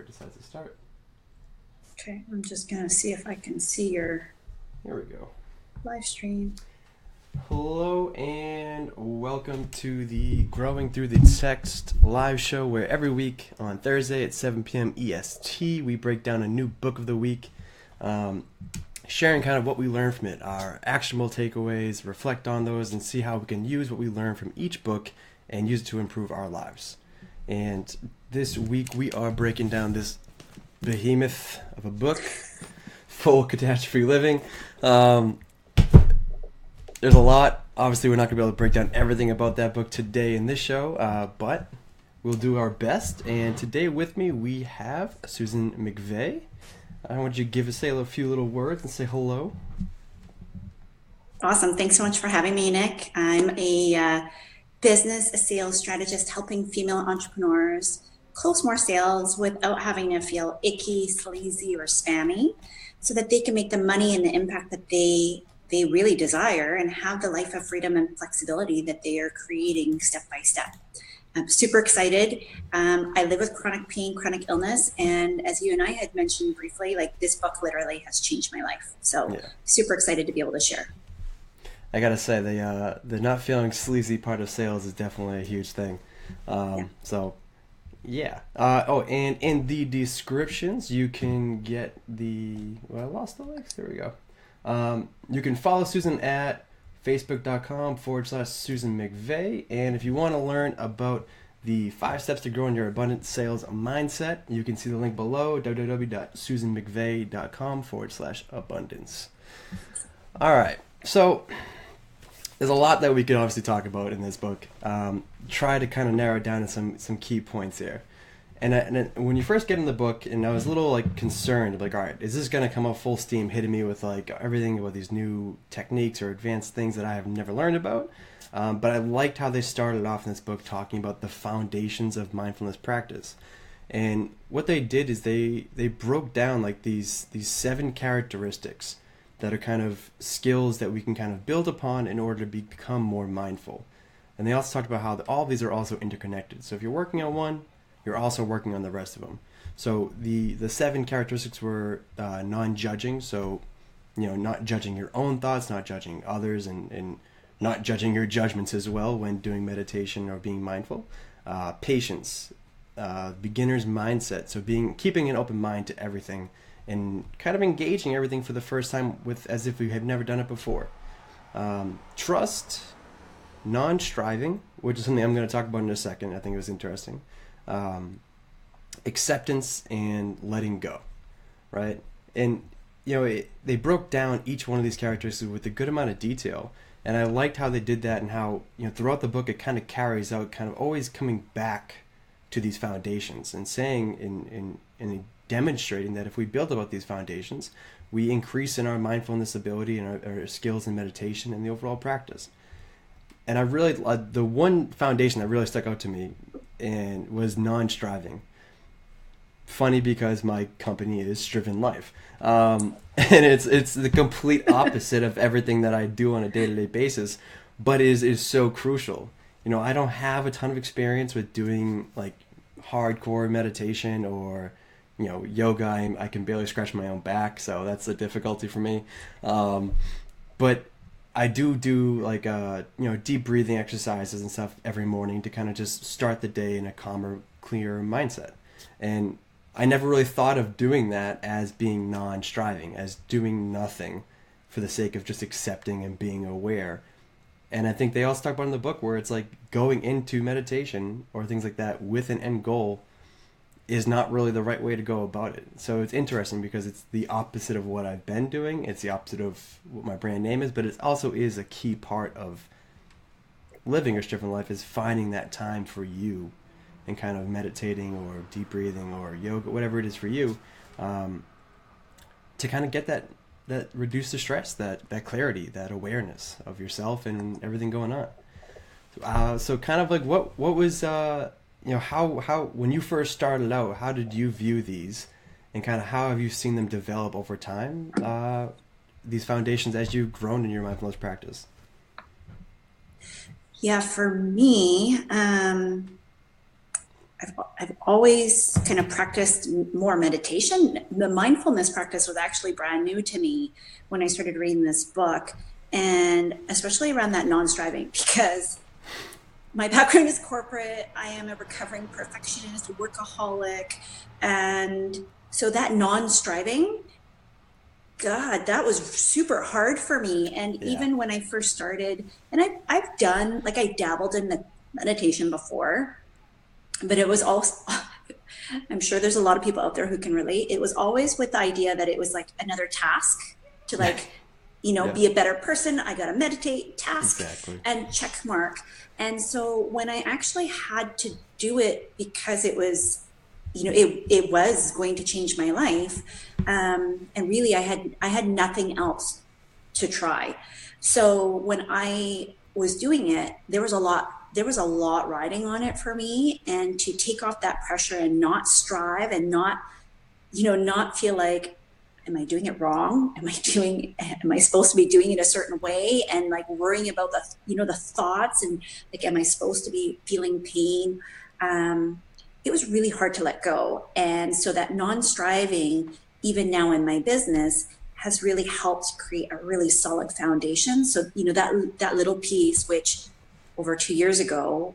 decides to start. Okay, I'm just going to see if I can see your Here we go. live stream. Hello and welcome to the Growing Through the Text live show, where every week on Thursday at 7 p.m. EST we break down a new book of the week, sharing kind of what we learn from it, our actionable takeaways, reflect on those, and see how we can use what we learn from each book and use it to improve our lives. And this week we are breaking down this behemoth of a book, full catastrophe living. There's a lot. Obviously, we're not going to be able to break down everything about that book today in this show, but we'll do our best. And today with me, we have Susan McVea. I want you to say a few little words and say hello. Awesome. Thanks so much for having me, Nick. I'm a business sales strategist helping female entrepreneurs close more sales without having to feel icky, sleazy, or spammy, so that they can make the money and the impact that they really desire and have the life of freedom and flexibility that they are creating step by step. I'm super excited. I live with chronic pain, chronic illness, and as you and I had mentioned briefly, like, this book literally has changed my life. So super excited to be able to share. I gotta say, the not feeling sleazy part of sales is definitely a huge thing. So yeah. And in the descriptions, you can get I lost the links. There we go. You can follow Susan at facebook.com/Susan McVea. And if you want to learn about the 5 steps to growing your abundant sales mindset, you can see the link below, www.susanmcvea.com/abundance. All right. So there's a lot that we can obviously talk about in this book. Try to kind of narrow it down to some key points here. And when you first get in the book, and I was a little concerned, all right, is this going to come up full steam, hitting me with everything about these new techniques or advanced things that I have never learned about? But I liked how they started off in this book talking about the foundations of mindfulness practice. And what they did is they broke down these 7 characteristics that are kind of skills that we can kind of build upon in order to become more mindful. And they also talked about how all of these are also interconnected. So if you're working on one, you're also working on the rest of them. So the 7 characteristics were non-judging. So, not judging your own thoughts, not judging others, and not judging your judgments as well when doing meditation or being mindful. Patience, beginner's mindset. So keeping an open mind to everything and kind of engaging everything for the first time as if we had never done it before. Trust, non-striving, which is something I'm going to talk about in a second. I think it was interesting. Acceptance and letting go, right? And they broke down each one of these characteristics with a good amount of detail, and I liked how they did that, and how throughout the book it kind of carries out, kind of always coming back to these foundations and saying and demonstrating that if we build about these foundations, we increase in our mindfulness ability and our skills in meditation and the overall practice. And I really, the one foundation that really stuck out to me and was non-striving. Funny, because my company is Striven Life, and it's the complete opposite of everything that I do on a day-to-day basis, but is so crucial. I don't have a ton of experience with doing hardcore meditation or yoga. I can barely scratch my own back, so that's a difficulty for me. But I do deep breathing exercises and stuff every morning to kind of just start the day in a calmer, clearer mindset. And I never really thought of doing that as being non-striving, as doing nothing for the sake of just accepting and being aware. And I think they also talk about in the book where it's going into meditation or things like that with an end goal is not really the right way to go about it. So it's interesting because it's the opposite of what I've been doing. It's the opposite of what my brand name is, but it also is a key part of living your Striven life, is finding that time for you and kind of meditating or deep breathing or yoga, whatever it is for you, to kind of get that reduce the stress, that clarity, that awareness of yourself and everything going on. So kind of what was, how when you first started out, how did you view these, and kind of how have you seen them develop over time, these foundations, as you've grown in your mindfulness practice? Yeah, for me, I've always kind of practiced more meditation. The mindfulness practice was actually brand new to me when I started reading this book, and especially around that non-striving, because my background is corporate. I am a recovering perfectionist, workaholic. And so that non-striving, God, that was super hard for me. And even when I first started, and I've done, like, I dabbled in the meditation before, but it was also, I'm sure there's a lot of people out there who can relate. It was always with the idea that it was like another task to, like, be a better person. I got to meditate, task, and check mark. And so when I actually had to do it because it was, it was going to change my life. And really I had nothing else to try. So when I was doing it, there was a lot riding on it for me, and to take off that pressure and not strive and not feel like, am I doing it wrong? Am I supposed to be doing it a certain way? And like worrying about the thoughts and like, am I supposed to be feeling pain? It was really hard to let go. And so that non-striving, even now in my business, has really helped create a really solid foundation. So, that little piece, which over 2 years ago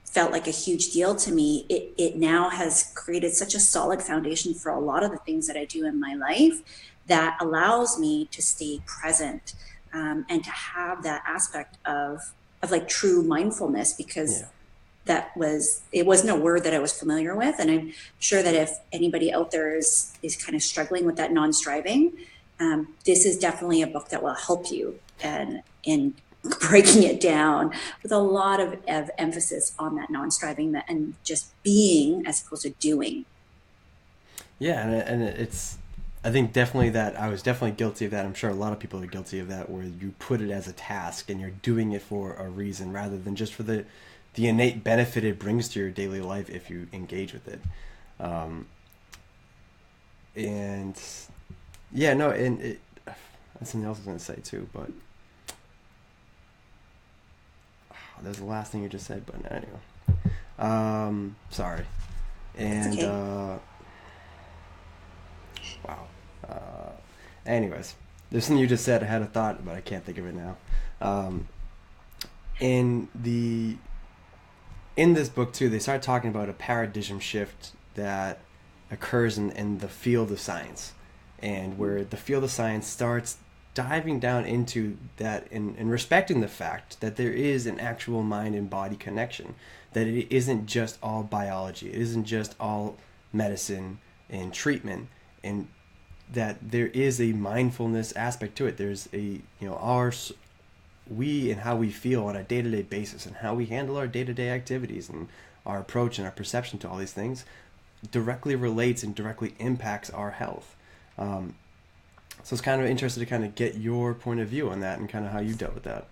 felt like a huge deal to me, it now has created such a solid foundation for a lot of the things that I do in my life that allows me to stay present, and to have that aspect of like true mindfulness, because it wasn't a word that I was familiar with. And I'm sure that if anybody out there is kind of struggling with that non-striving, this is definitely a book that will help you and in breaking it down with a lot of emphasis on that non-striving and just being as opposed to doing. Yeah, and it's, I think definitely that I was definitely guilty of that. I'm sure a lot of people are guilty of that, where you put it as a task and you're doing it for a reason rather than just for the innate benefit it brings to your daily life if you engage with it. And yeah, no, and that's something else I was going to say too, but there's the last thing you just said, but anyway. Sorry. And okay. Wow. Anyways, there's something you just said. I had a thought, but I can't think of it now. In this book too, they start talking about a paradigm shift that occurs in the field of science, and where the field of science starts diving down into that and respecting the fact that there is an actual mind and body connection, that it isn't just all biology, it isn't just all medicine and treatment, and that there is a mindfulness aspect to it. There's a, we and how we feel on a day-to-day basis and how we handle our day-to-day activities and our approach and our perception to all these things directly relates and directly impacts our health. So it's kind of interested to kind of get your point of view on that and kind of how you dealt with that.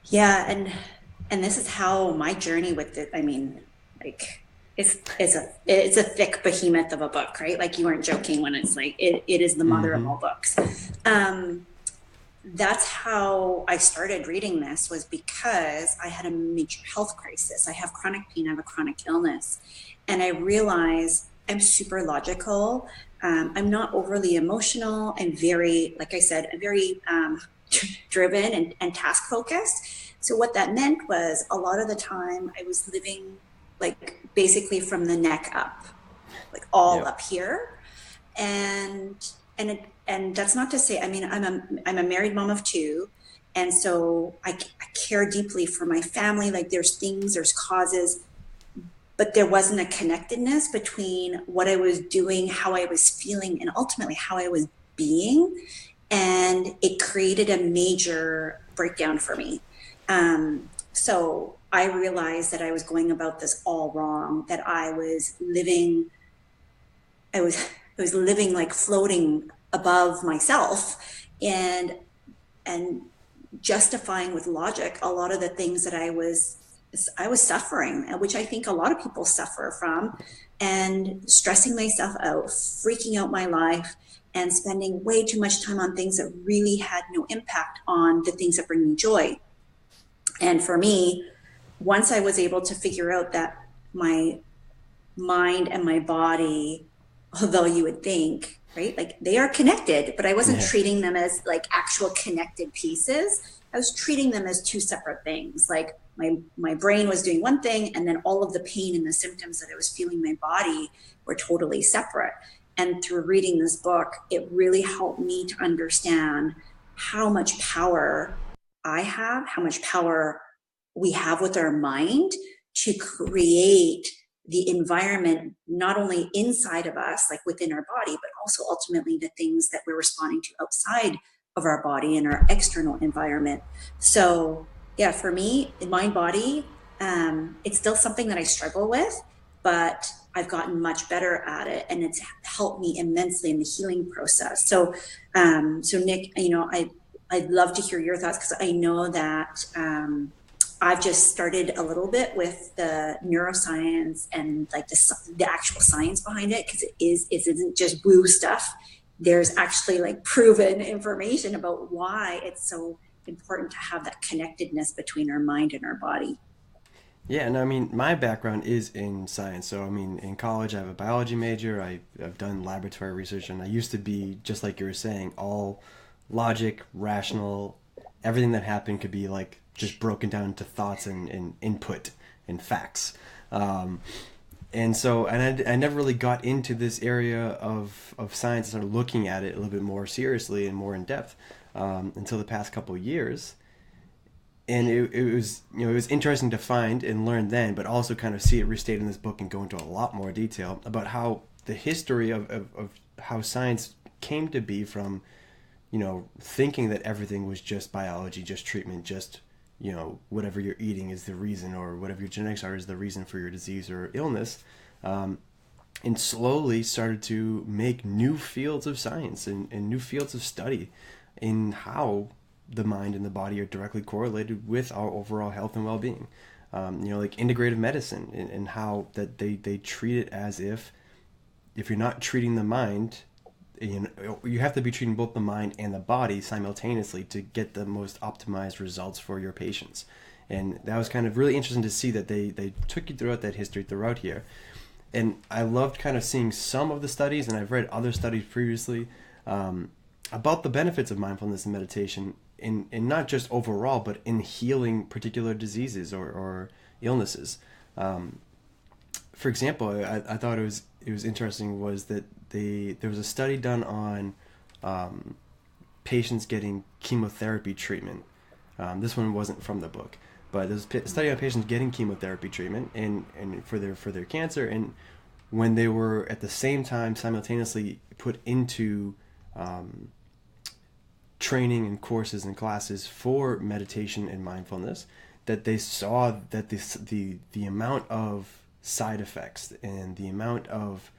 Yeah, and this is how my journey with it. I mean, like, it's a thick behemoth of a book, right? Like, you weren't joking when it's like it is the mother of all books. That's how I started reading this, was because I had a major health crisis. I have chronic pain. I have a chronic illness, and I realized I'm super logical. I'm not overly emotional. I'm very, like I said, I'm very driven and task focused. So what that meant was a lot of the time I was living like basically from the neck up, like all up here. And that's not to say, I mean, I'm a married mom of two. And so I care deeply for my family. Like, there's causes, but there wasn't a connectedness between what I was doing, how I was feeling, and ultimately how I was being. And it created a major breakdown for me. So I realized that I was going about this all wrong, that I was living like floating above myself and justifying with logic a lot of the things that I was suffering, which I think a lot of people suffer from, and stressing myself out, freaking out my life, and spending way too much time on things that really had no impact on the things that bring me joy. And for me, once I was able to figure out that my mind and my body, although you would think, right, like they are connected, but I wasn't Yeah. treating them as like actual connected pieces. I was treating them as two separate things. Like my brain was doing one thing, and then all of the pain and the symptoms that I was feeling in my body were totally separate. And through reading this book, it really helped me to understand how much power I have, how much power we have with our mind to create the environment, not only inside of us, like within our body, but also ultimately the things that we're responding to outside of our body and our external environment. So yeah, for me, in mind body, it's still something that I struggle with, but I've gotten much better at it, and it's helped me immensely in the healing process. So Nick, I'd love to hear your thoughts, because I know that I've just started a little bit with the neuroscience and like the actual science behind it, because it isn't just woo stuff. There's actually like proven information about why it's so important to have that connectedness between our mind and our body. Yeah, and I mean, my background is in science. So, I mean, in college, I have a biology major. I've done laboratory research, and I used to be, just like you were saying, all logic, rational. Everything that happened could be like just broken down into thoughts and input and facts. Um, and so, I never really got into this area of science and started looking at it a little bit more seriously and more in depth until the past couple of years. And it was, it was interesting to find and learn then, but also kind of see it restated in this book and go into a lot more detail about how the history of how science came to be from, thinking that everything was just biology, just treatment, just, whatever you're eating is the reason, or whatever your genetics are is the reason for your disease or illness, and slowly started to make new fields of science and new fields of study in how the mind and the body are directly correlated with our overall health and well-being. Like integrative medicine, and how that they treat it as if you're not treating the mind, you have to be treating both the mind and the body simultaneously to get the most optimized results for your patients. And that was kind of really interesting to see that they took you throughout that history throughout here. And I loved kind of seeing some of the studies, and I've read other studies previously about the benefits of mindfulness and meditation in not just overall, but in healing particular diseases or illnesses. For example, I thought it was interesting was that there was a study done on patients getting chemotherapy treatment. This one wasn't from the book, but there's a study on patients getting chemotherapy treatment and for their cancer, and when they were at the same time simultaneously put into training and courses and classes for meditation and mindfulness, that they saw that the amount of side effects and the amount of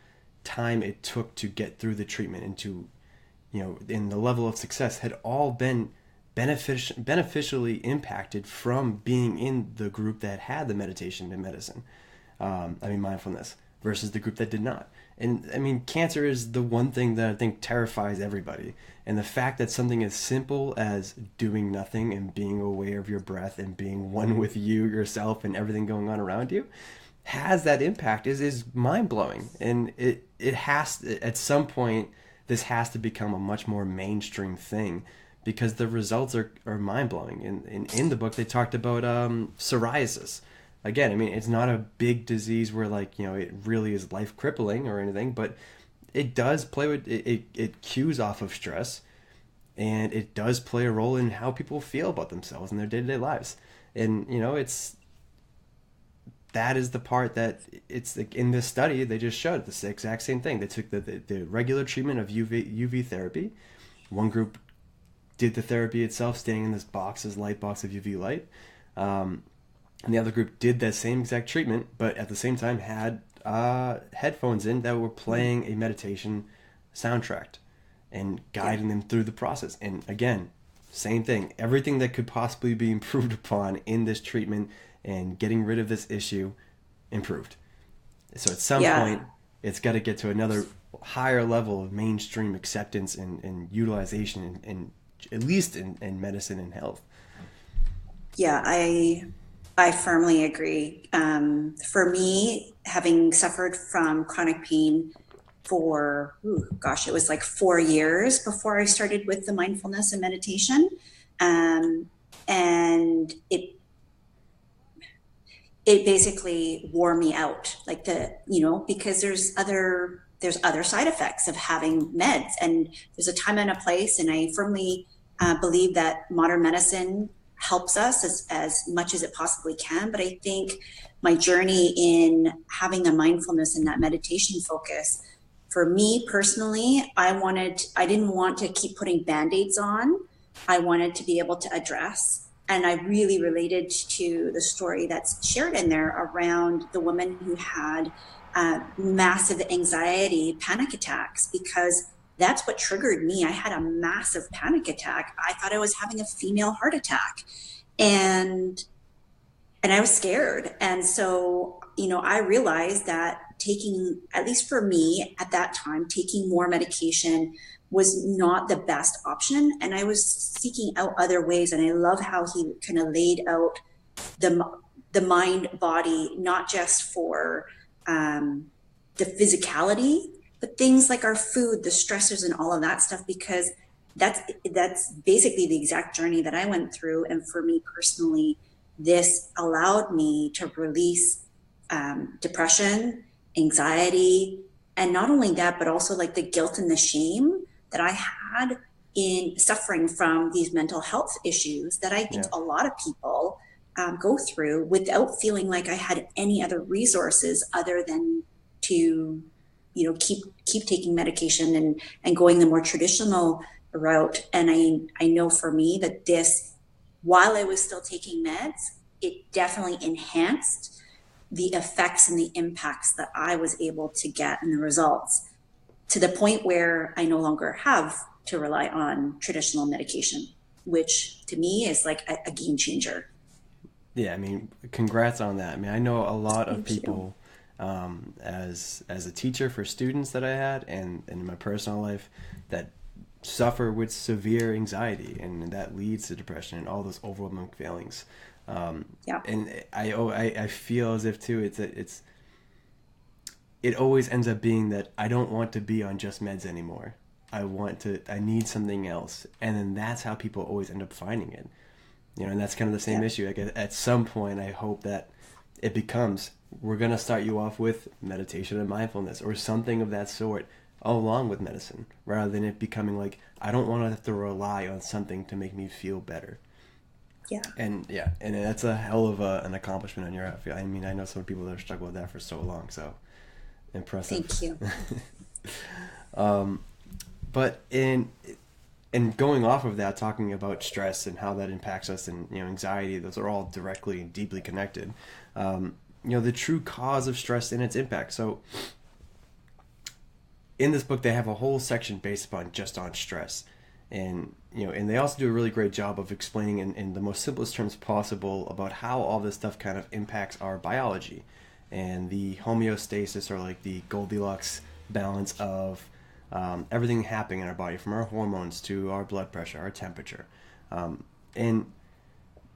time it took to get through the treatment and to, in the level of success had all been beneficially impacted from being in the group that had the meditation and medicine, mindfulness, versus the group that did not. And I mean, cancer is the one thing that I think terrifies everybody. And the fact that something as simple as doing nothing and being aware of your breath and being one with you, yourself, and everything going on around you has that impact is mind blowing. And it has, at some point, this has to become a much more mainstream thing, because the results are mind blowing. And in the book, they talked about psoriasis. Again, I mean, it's not a big disease where it really is life crippling or anything, but it does play with it cues off of stress, and it does play a role in how people feel about themselves in their day-to-day lives. And that is the part that it's like in this study they just showed the exact same thing. They took the regular treatment of UV therapy. One group did the therapy itself, staying in this light box of UV light. And the other group did that same exact treatment, but at the same time had headphones in that were playing a meditation soundtrack and guiding them through the process. And again, same thing. Everything that could possibly be improved upon in this treatment and getting rid of this issue improved. So at some point, it's got to get to another higher level of mainstream acceptance and utilization, and at least in medicine and health. Yeah, I firmly agree. For me, having suffered from chronic pain for, it was like 4 years before I started with the mindfulness and meditation. Um, and it basically wore me out, like because there's other side effects of having meds, and there's a time and a place. And I firmly believe that modern medicine helps us as much as it possibly can. But I think my journey in having the mindfulness and that meditation focus, for me personally, I didn't want to keep putting band-aids on. I wanted to be able to address, and I really related to the story that's shared in there around the woman who had massive anxiety, panic attacks, because that's what triggered me. I had a massive panic attack. I thought I was having a female heart attack, and I was scared. And so, I realized that taking, at least for me at that time, taking more medication was not the best option. And I was seeking out other ways. And I love how he kind of laid out the mind body, not just for the physicality, but things like our food, the stressors, and all of that stuff, because that's basically the exact journey that I went through. And for me personally, this allowed me to release depression, anxiety, and not only that, but also like the guilt and the shame that I had in suffering from these mental health issues that I think Yeah. a lot of people go through without feeling like I had any other resources other than to, keep taking medication and going the more traditional route. And I know for me that this, while I was still taking meds, it definitely enhanced the effects and the impacts that I was able to get and the results, to the point where I no longer have to rely on traditional medication, which to me is like a game changer. Yeah, I mean, congrats on that. I mean, I know a lot of Thank you. people, as a teacher for students that I had, and in my personal life, that suffer with severe anxiety, and that leads to depression and all those overwhelming feelings. Yeah. And I feel as if too, it always ends up being that I don't want to be on just meds anymore. I need something else, and then that's how people always end up finding it. And that's kind of the same Yeah. issue. Like at some point, I hope that it becomes, we're going to start you off with meditation and mindfulness or something of that sort along with medicine, rather than it becoming like, I don't want to have to rely on something to make me feel better. Yeah. And yeah, and that's a hell of an accomplishment on your half. I mean, I know some people that have struggled with that for so long, so impressive. Thank you. But in going off of that, talking about stress and how that impacts us, and anxiety, those are all directly and deeply connected. The true cause of stress and its impact. So in this book, they have a whole section based upon just on stress, and they also do a really great job of explaining in the most simplest terms possible about how all this stuff kind of impacts our biology and the homeostasis, or like the Goldilocks balance of everything happening in our body, from our hormones to our blood pressure, our temperature. And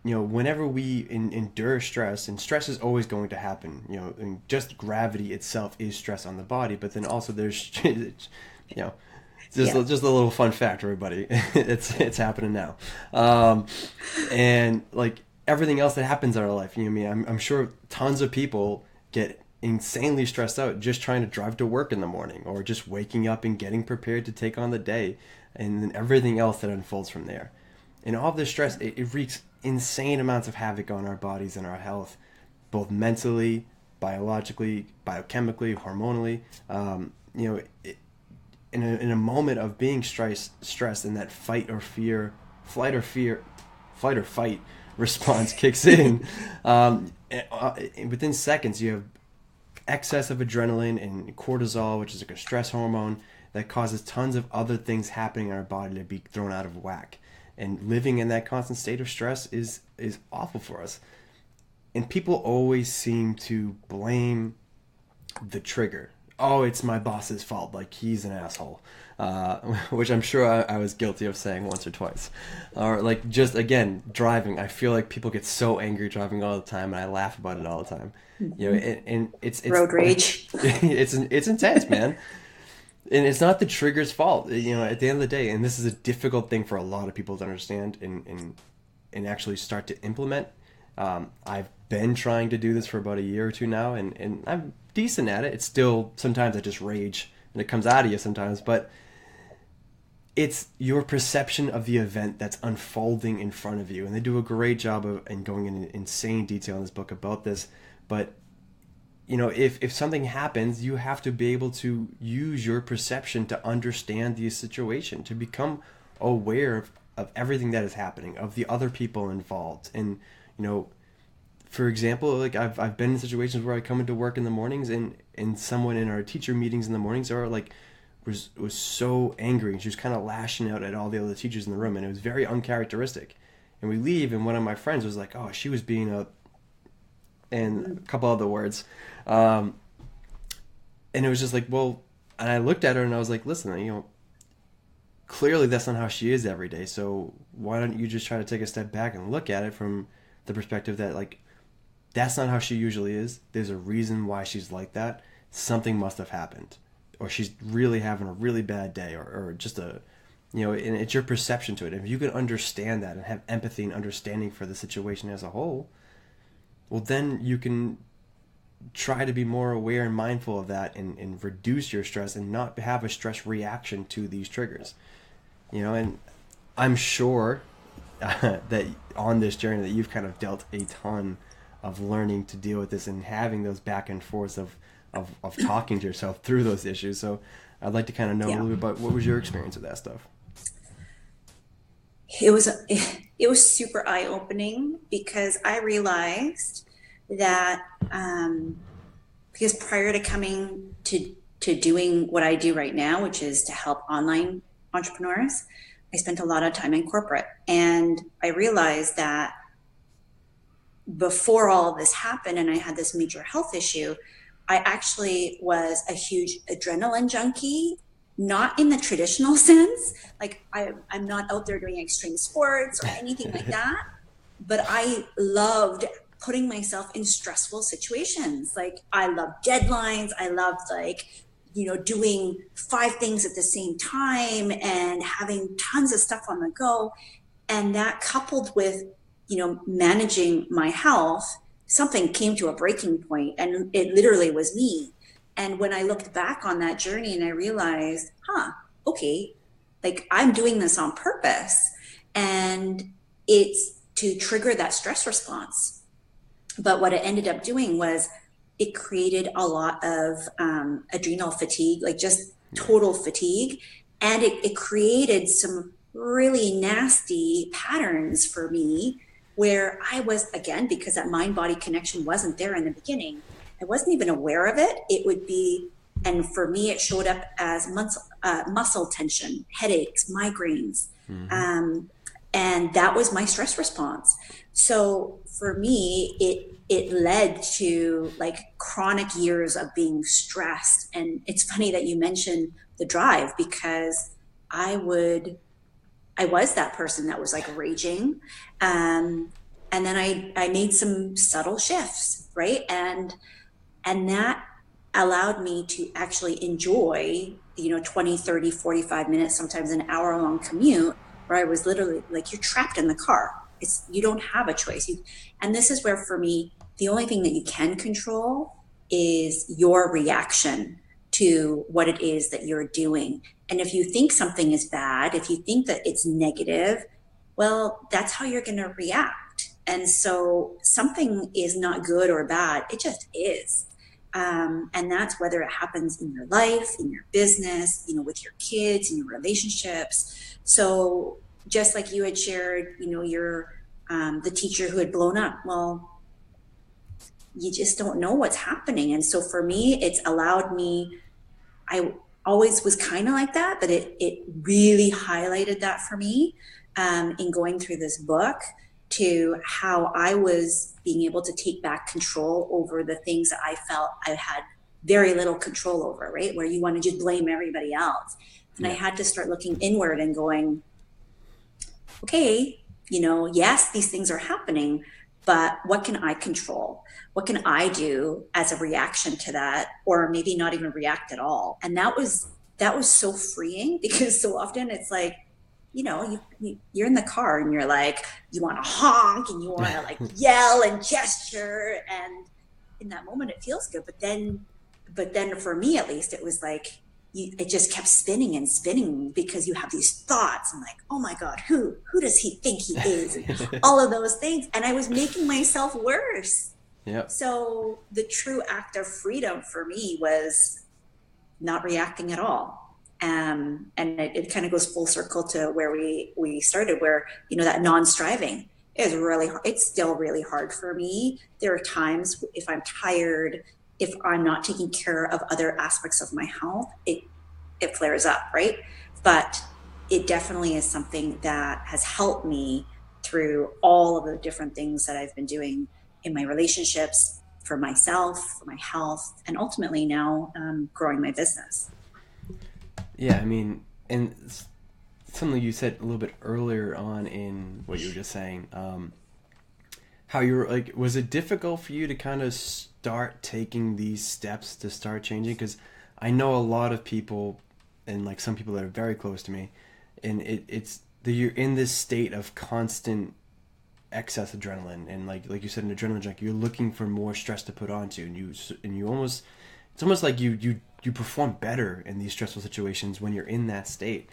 whenever we endure stress, and stress is always going to happen, and just gravity itself is stress on the body, but then also there's, just Yeah. just a little fun fact, everybody. It's happening now, and like everything else that happens in our life. I mean, I'm sure tons of people get insanely stressed out just trying to drive to work in the morning, or just waking up and getting prepared to take on the day, and then everything else that unfolds from there. And all of this stress, it wreaks insane amounts of havoc on our bodies and our health, both mentally, biologically, biochemically, hormonally. In a moment of being stressed, and that flight or fear, flight or fight response kicks in, within seconds you have excess of adrenaline and cortisol, which is like a stress hormone that causes tons of other things happening in our body to be thrown out of whack. And living in that constant state of stress is awful for us. And people always seem to blame the trigger oh, it's my boss's fault. Like, he's an asshole. Which I'm sure I was guilty of saying once or twice. Or like, just again, driving. I feel like people get so angry driving all the time, and I laugh about it all the time. You know, and it's Road rage. it's intense, man. And it's not the trigger's fault. You know, at the end of the day, and this is a difficult thing for a lot of people to understand and actually start to implement. I've been trying to do this for about a year or two now, and I'm decent at it. It's still, sometimes I just rage, and it comes out of you sometimes, but it's your perception of the event that's unfolding in front of you. And they do a great job of and going into insane detail in this book about this. But, you know, if something happens, you have to be able to use your perception to understand the situation, to become aware of everything that is happening, of the other people involved. And, you know, for example, like I've been in situations where I come into work in the mornings and someone in our teacher meetings in the mornings are like, was so angry, and she was kind of lashing out at all the other teachers in the room, and it was very uncharacteristic. And we leave, and one of my friends was like, oh, she was being a, and a couple other words. And it was just like, well, and I looked at her and I was like, listen, you know, clearly that's not how she is every day. So why don't you just try to take a step back and look at it from the perspective that, like, that's not how she usually is. There's a reason why she's like that. Something must have happened, or she's really having a really bad day, or just a, you know, and it's your perception to it. If you can understand that and have empathy and understanding for the situation as a whole, well, then you can try to be more aware and mindful of that, and reduce your stress and not have a stress reaction to these triggers. You know, and I'm sure that on this journey that you've kind of dealt a ton of learning to deal with this and having those back and forths of talking to yourself through those issues. So I'd like to kind of know a little bit about what was your experience with that stuff. It was super eye-opening, because I realized that because prior to coming to doing what I do right now, which is to help online entrepreneurs, I spent a lot of time in corporate, and I realized that before all of this happened and I had this major health issue, I actually was a huge adrenaline junkie, not in the traditional sense. Like I'm not out there doing extreme sports or anything like that, but I loved putting myself in stressful situations. Like I loved deadlines. I loved, like, you know, doing 5 things at the same time and having tons of stuff on the go. And that, coupled with, you know, managing my health, something came to a breaking point, and it literally was me. And when I looked back on that journey and I realized, okay, like I'm doing this on purpose, and it's to trigger that stress response. But what it ended up doing was it created a lot of adrenal fatigue, like just total fatigue. And it created some really nasty patterns for me, where I was, again, because that mind-body connection wasn't there in the beginning, I wasn't even aware of it. It would be, and for me, it showed up as muscle tension, headaches, migraines. And that was my stress response. So for me, it led to like chronic years of being stressed. And it's funny that you mentioned the drive, because I was that person that was like raging. And then I made some subtle shifts, right? And that allowed me to actually enjoy, 20, 30, 45 minutes, sometimes an hour long commute, where I was literally like, you're trapped in the car. You don't have a choice. And this is where, for me, the only thing that you can control is your reaction to what it is that you're doing. And if you think something is bad, if you think that it's negative, well, that's how you're going to react. And so something is not good or bad. It just is. And that's whether it happens in your life, in your business, with your kids, in your relationships. So just like you had shared, you're the teacher who had blown up. Well, you just don't know what's happening. And so for me, it's allowed me, I always was kind of like that, but it really highlighted that for me in going through this book, to how I was being able to take back control over the things that I felt I had very little control over, right? Where you want to just blame everybody else. And I Yeah. had to start looking inward and going, okay, yes, these things are happening, but what can I control? What can I do as a reaction to that? Or maybe not even react at all. And that was so freeing, because so often it's like, you're in the car and you're like, you want to honk and you want to like yell and gesture. And in that moment, it feels good. But then for me, at least, it was like, it just kept spinning and spinning, because you have these thoughts. I'm like, oh my God, who does he think he is? And all of those things. And I was making myself worse. Yep. So the true act of freedom for me was not reacting at all. And it kind of goes full circle to where we started, where, that non-striving is really hard. It's still really hard for me. There are times, if I'm tired, if I'm not taking care of other aspects of my health, it flares up, right? But it definitely is something that has helped me through all of the different things that I've been doing in my relationships, for myself, for my health, and ultimately now growing my business. Yeah, I mean, and something you said a little bit earlier on in what you were just saying, how you were like, was it difficult for you to kind of start taking these steps to start changing? Because I know a lot of people, and like some people that are very close to me, and it's that you're in this state of constant excess adrenaline, and like you said, an adrenaline junkie, you're looking for more stress to put onto, and you almost, it's almost like you perform better in these stressful situations when you're in that state.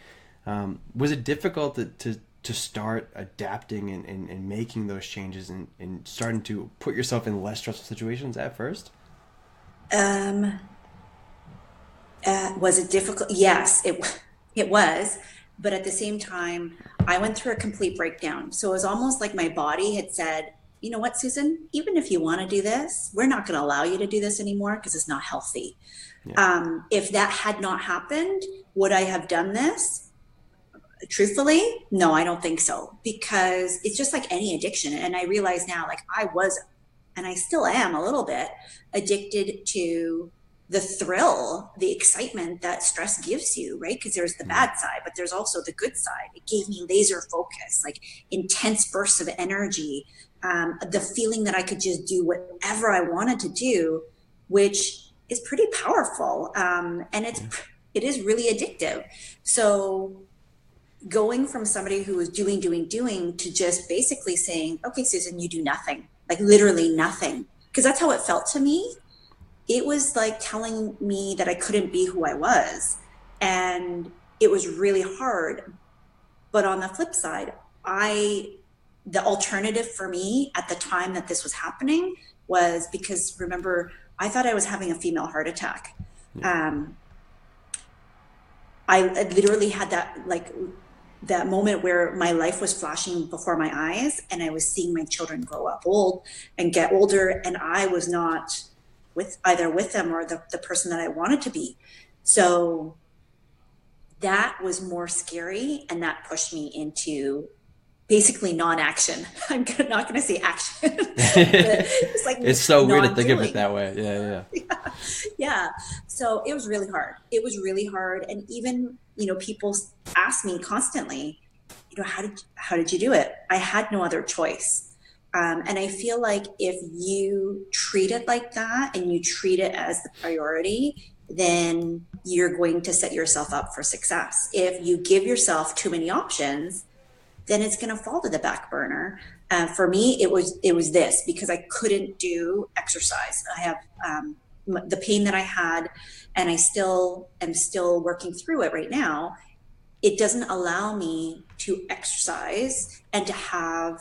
Was it difficult to start adapting and making those changes, and starting to put yourself in less stressful situations at first? Um, was it difficult? Yes, it was. But at the same time, I went through a complete breakdown. So it was almost like my body had said, you know what, Susan, even if you want to do this, we're not going to allow you to do this anymore, because it's not healthy. Yeah. If that had not happened, would I have done this? Truthfully, no, I don't think so, because it's just like any addiction. And I realize now, like, I was, and I still am a little bit addicted to the thrill, the excitement that stress gives you, right? Because there's the Mm. bad side, but there's also the good side. It gave me laser focus, like intense bursts of energy, the feeling that I could just do whatever I wanted to do, which is pretty powerful. And Yeah. it is really addictive. So going from somebody who was doing to just basically saying, okay, Susan, you do nothing, like literally nothing. Because that's how it felt to me. It was like telling me that I couldn't be who I was. And it was really hard. But on the flip side, the alternative for me at the time that this was happening was, because remember, I thought I was having a female heart attack. Yeah. Um, I literally had that moment where my life was flashing before my eyes, and I was seeing my children grow up old and get older, and I was not with them or the person that I wanted to be. So that was more scary, and that pushed me into basically non-action. I'm not going to say action, but it's like It's so weird to think of it non-doing. that way. Yeah, yeah. Yeah. So it was really hard. It was really hard. And even, people ask me constantly, how did you do it? I had no other choice. And I feel like if you treat it like that and you treat it as the priority, then you're going to set yourself up for success. If you give yourself too many options, then it's going to fall to the back burner. For me, it was this, because I couldn't do exercise. I have the pain that I had, and I still am working through it right now. It doesn't allow me to exercise and to have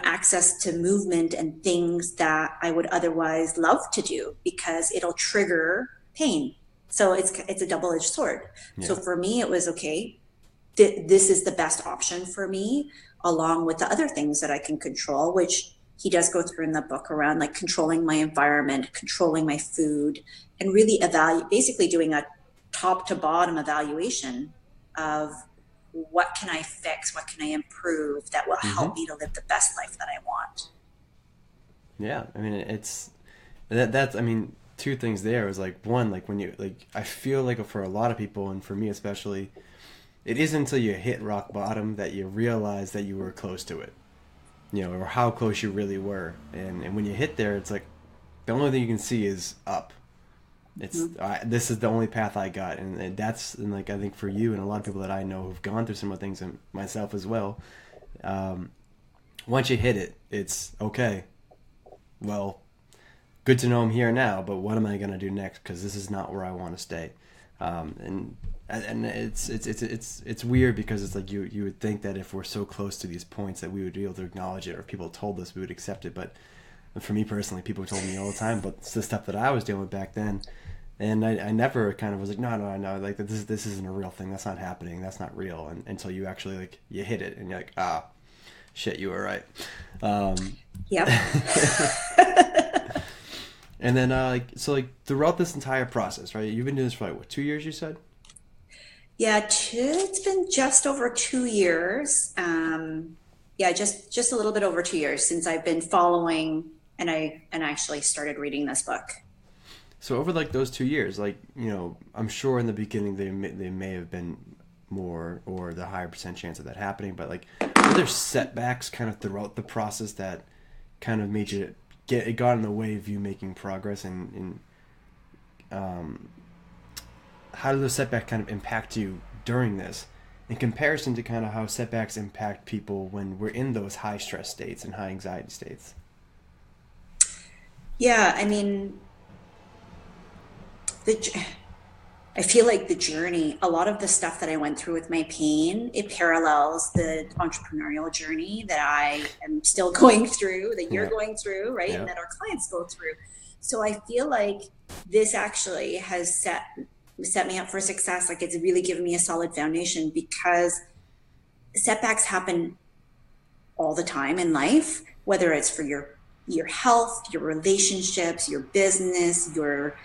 access to movement and things that I would otherwise love to do, because it'll trigger pain. So it's a double-edged sword. So Yeah. for me, it was okay. This is the best option for me, along with the other things that I can control, which he does go through in the book, around like controlling my environment, controlling my food, and really basically doing a top to bottom evaluation of what can I fix, what can I improve that will Mm-hmm. help me to live the best life that I want. Yeah. I mean, it's that's. I mean, two things there. Is like, one, like when you like, I feel like for a lot of people, and for me especially, it isn't until you hit rock bottom that you realize that you were close to it, or how close you really were. And when you hit there, it's like the only thing you can see is up. It's this is the only path I got, and that's, and like I think for you and a lot of people that I know who've gone through similar things, and myself as well, once you hit it, it's okay. Well, good to know I'm here now, but what am I gonna do next? Because this is not where I want to stay. And it's weird because it's like you would think that if we're so close to these points that we would be able to acknowledge it, or if people told us we would accept it. But for me personally, people told me all the time, but it's the stuff that I was dealing with back then. And I never kind of was like, no, like this isn't a real thing. That's not happening. That's not real. And until you actually like, you hit it and you're like, shit, you were right. Yep. And then so throughout this entire process, right? You've been doing this for like, what, 2 years you said? Yeah, it's been just over 2 years. Yeah, just a little bit over 2 years since I've been following and actually started reading this book. So over like those 2 years, like, I'm sure in the beginning they may have been more, or the higher percent chance of that happening, but like, were there setbacks kind of throughout the process that kind of made you got in the way of you making progress, and how do those setbacks kind of impact you during this, in comparison to kind of how setbacks impact people when we're in those high stress states and high anxiety states? Yeah, I mean, I feel like the journey, a lot of the stuff that I went through with my pain, it parallels the entrepreneurial journey that I am still going through, that you're going through, right? And that our clients go through. So I feel like this actually has set me up for success. Like, it's really given me a solid foundation, because setbacks happen all the time in life, whether it's for your health, your relationships, your business, your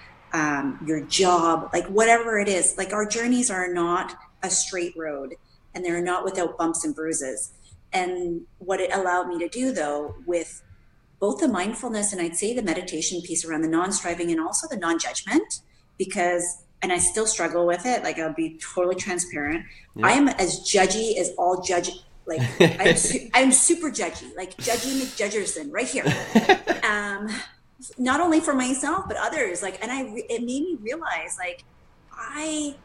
job, like whatever it is. Like, our journeys are not a straight road, and they're not without bumps and bruises. And what it allowed me to do, though, with both the mindfulness and I'd say the meditation piece around the non-striving and also the non-judgment, because, and I still struggle with it, like, I'll be totally transparent. I am as judgy as all judge. Like, I'm super judgy, like Judgy McJudgerson right here. Not only for myself, but others. Like, and it made me realize, like, I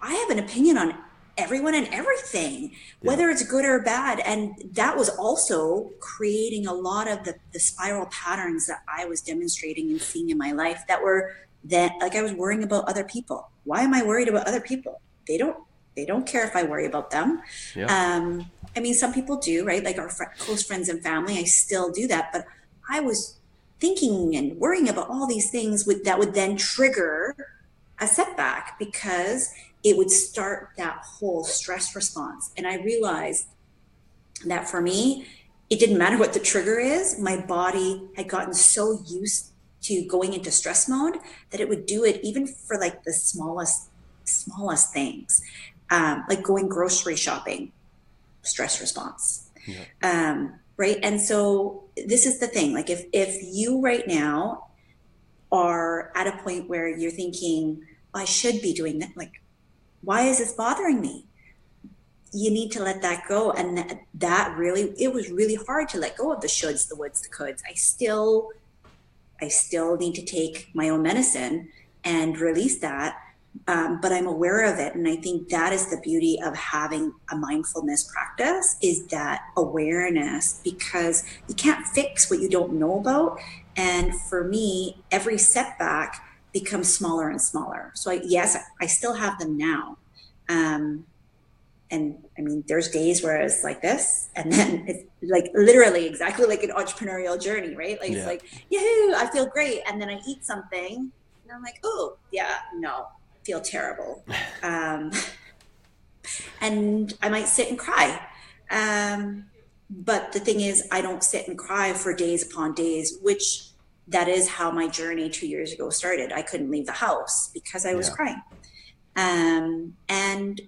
have an opinion on everyone and everything, whether it's good or bad. And that was also creating a lot of the spiral patterns that I was demonstrating and seeing in my life, that were that, like, I was worrying about other people. Why am I worried about other people? They don't care if I worry about them. I mean, some people do, right? Like our close friends and family, I still do that. But I was thinking and worrying about all these things that would then trigger a setback, because it would start that whole stress response. And I realized that for me, it didn't matter what the trigger is. My body had gotten so used to going into stress mode that it would do it even for like the smallest things, like going grocery shopping, stress response. Right. And so this is the thing, like, if you right now are at a point where you're thinking, I should be doing that, like, why is this bothering me? You need to let that go. And that really, it was really hard to let go of the shoulds, the woulds, the coulds. I still need to take my own medicine and release that. But I'm aware of it. And I think that is the beauty of having a mindfulness practice, is that awareness, because you can't fix what you don't know about. And for me, every setback becomes smaller and smaller. So I still have them now. And I mean, there's days where it's like this, and then it's like literally exactly like an entrepreneurial journey, right? Like, it's like, yahoo, I feel great. And then I eat something and I'm like, oh yeah, no, feel terrible. And I might sit and cry. But the thing is, I don't sit and cry for days upon days, which that is how my journey 2 years ago started. I couldn't leave the house because I was crying. And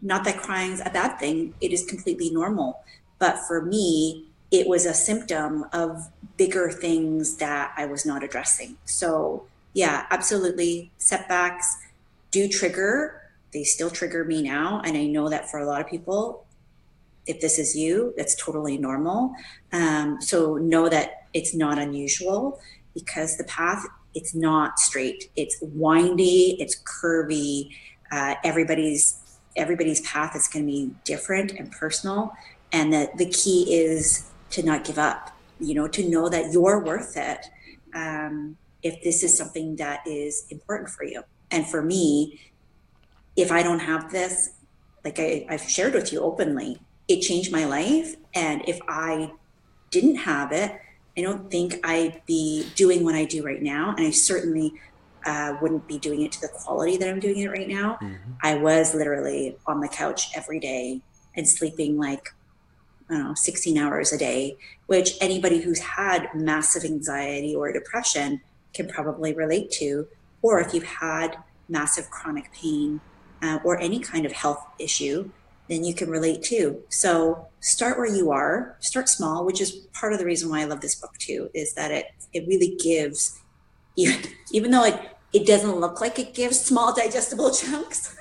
not that crying is a bad thing. It is completely normal. But for me, it was a symptom of bigger things that I was not addressing. So yeah, absolutely. Setbacks do trigger. They still trigger me now. And I know that for a lot of people, if this is you, that's totally normal. So know that it's not unusual, because the path, it's not straight. It's windy, it's curvy. Everybody's path is going to be different and personal. And that the key is to not give up, to know that you're worth it. If this is something that is important for you. And for me, if I don't have this, like I've shared with you openly, it changed my life. And if I didn't have it, I don't think I'd be doing what I do right now. And I certainly wouldn't be doing it to the quality that I'm doing it right now. Mm-hmm. I was literally on the couch every day and sleeping like, I don't know, 16 hours a day, which anybody who's had massive anxiety or depression can probably relate to. Or if you've had massive chronic pain or any kind of health issue, then you can relate too. So start where you are, start small, which is part of the reason why I love this book too, is that it really gives, even though it doesn't look like it gives small digestible chunks,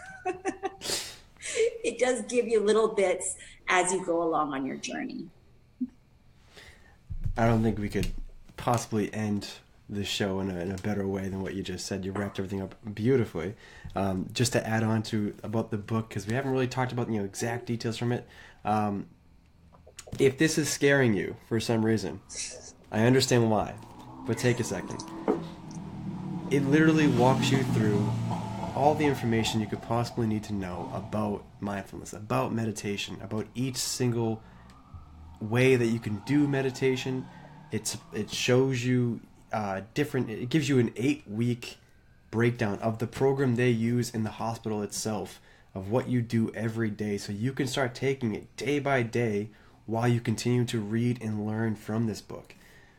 it does give you little bits as you go along on your journey. I don't think we could possibly end the show in a better way than what you just said. You wrapped everything up beautifully. Just to add on to about the book, because we haven't really talked about exact details from it. If this is scaring you for some reason, I understand why, but take a second. It literally walks you through all the information you could possibly need to know about mindfulness, about meditation, about each single way that you can do meditation. It shows you it gives you an 8-week breakdown of the program they use in the hospital itself, of what you do every day, so you can start taking it day by day while you continue to read and learn from this book.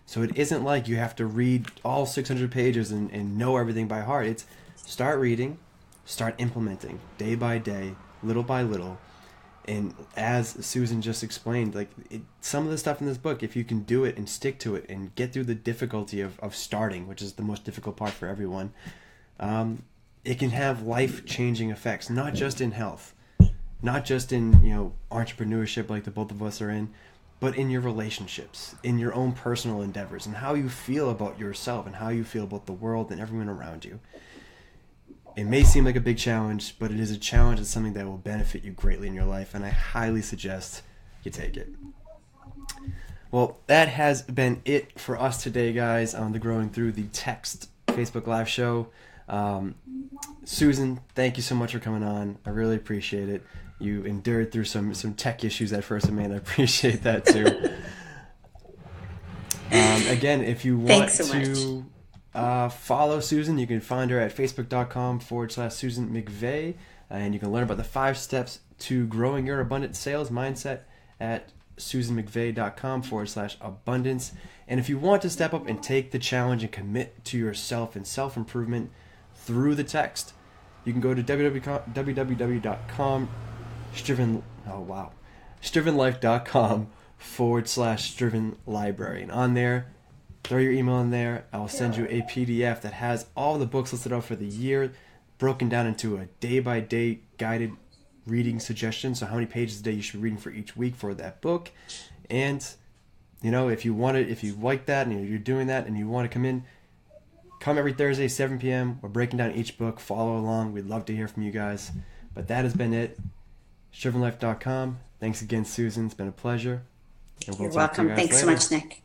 So it isn't like you have to read all 600 pages and know everything by heart. It's start reading, start implementing day by day, little by little. And as Susan just explained, some of the stuff in this book, if you can do it and stick to it and get through the difficulty of starting, which is the most difficult part for everyone, it can have life-changing effects, not just in health, not just in entrepreneurship like the both of us are in, but in your relationships, in your own personal endeavors, and how you feel about yourself and how you feel about the world and everyone around you. It may seem like a big challenge, but it is a challenge. It's something that will benefit you greatly in your life, and I highly suggest you take it. Well, that has been it for us today, guys, on the Growing Through the Text Facebook Live show. Susan, thank you so much for coming on. I really appreciate it. You endured through some tech issues at first, and I appreciate that too. Again, if you want to follow Susan, you can find her at facebook.com/Susan McVea, and you can learn about the 5 steps to growing your abundant sales mindset at susanmcvea.com/abundance. And if you want to step up and take the challenge and commit to yourself and self-improvement through the text, you can go to strivenlife.com/Striven Library. And on there, throw your email in there. I'll send you a PDF that has all the books listed out for the year, broken down into a day-by-day guided reading suggestion. So how many pages a day you should be reading for each week for that book. And, if you like that and you're doing that and you want to come every Thursday, 7 p.m. We're breaking down each book. Follow along. We'd love to hear from you guys. But that has been it. StrivenLife.com. Thanks again, Susan. It's been a pleasure. You're welcome. Thanks so much, Nick.